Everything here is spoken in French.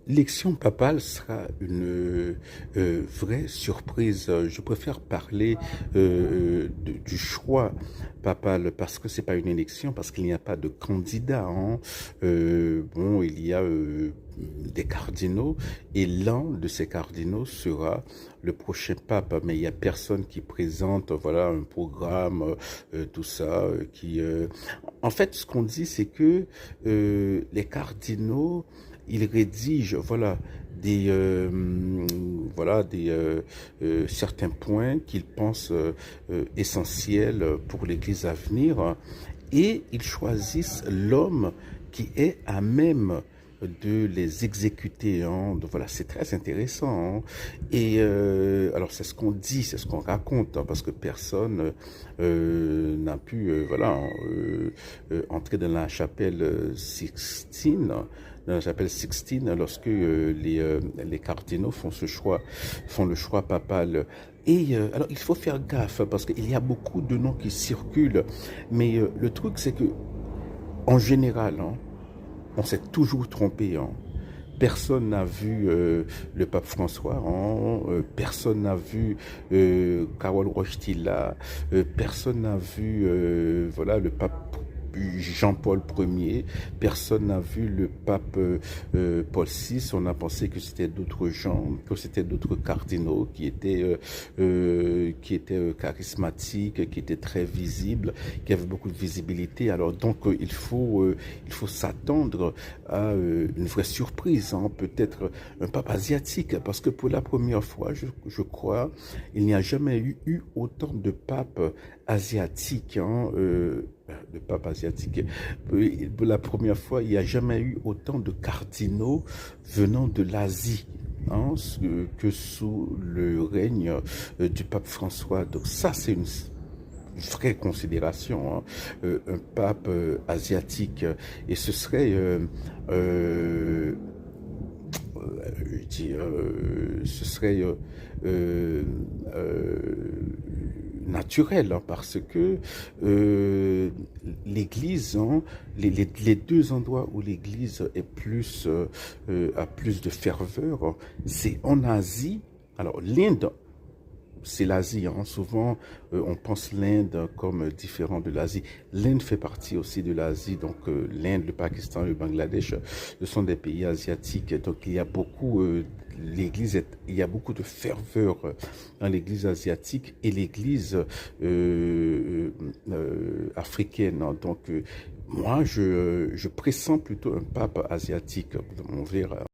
L'élection papale sera une vraie surprise. Je préfère parler du choix papal parce que c'est pas une élection, parce qu'il n'y a pas de candidat, hein. Bon, il y a des cardinaux et l'un de ces cardinaux sera le prochain pape, mais il y a personne qui présente, voilà, un programme, tout ça, En fait, ce qu'on dit, c'est que les cardinaux il rédige des certains points qu'il pense essentiels pour l'Église à venir et ils choisissent l'homme qui est à même de les exécuter, hein. Donc, voilà, c'est très intéressant, hein. Et alors c'est ce qu'on dit, c'est ce qu'on raconte, hein, parce que personne n'a pu entrer dans la chapelle Sixtine, lorsque les cardinaux font le choix papal. Et alors il faut faire gaffe parce qu'il y a beaucoup de noms qui circulent, mais le truc c'est que en général, hein, on s'est toujours trompé, hein. Personne n'a vu le pape François, hein, personne n'a vu Karol Wojtyla, personne n'a vu le pape Jean-Paul Ier, personne n'a vu le pape Paul VI. On a pensé que c'était d'autres gens, que c'était d'autres cardinaux qui étaient charismatiques, qui étaient très visibles, qui avaient beaucoup de visibilité. Alors donc il faut s'attendre à une vraie surprise, hein, peut-être un pape asiatique, parce que pour la première fois, je crois, il n'y a jamais eu autant de papes asiatiques, hein, de papes asiatiques. Pour la première fois, il n'y a jamais eu autant de cardinaux venant de l'Asie, hein, que sous le règne du pape François. Donc ça, c'est une vraie considération, hein, un pape asiatique, et ce serait je dis, ce serait naturel, hein, parce que l'Église, hein, les deux endroits où l'Église est a plus de ferveur, hein, c'est en Asie. Alors l'Inde, c'est l'Asie, hein. Souvent, on pense l'Inde comme différent de l'Asie. L'Inde fait partie aussi de l'Asie. Donc, l'Inde, le Pakistan, le Bangladesh, ce sont des pays asiatiques. Donc, il y a beaucoup de ferveur dans l'Église asiatique et l'Église africaine, hein. Donc, moi, je pressens plutôt un pape asiatique. On verra.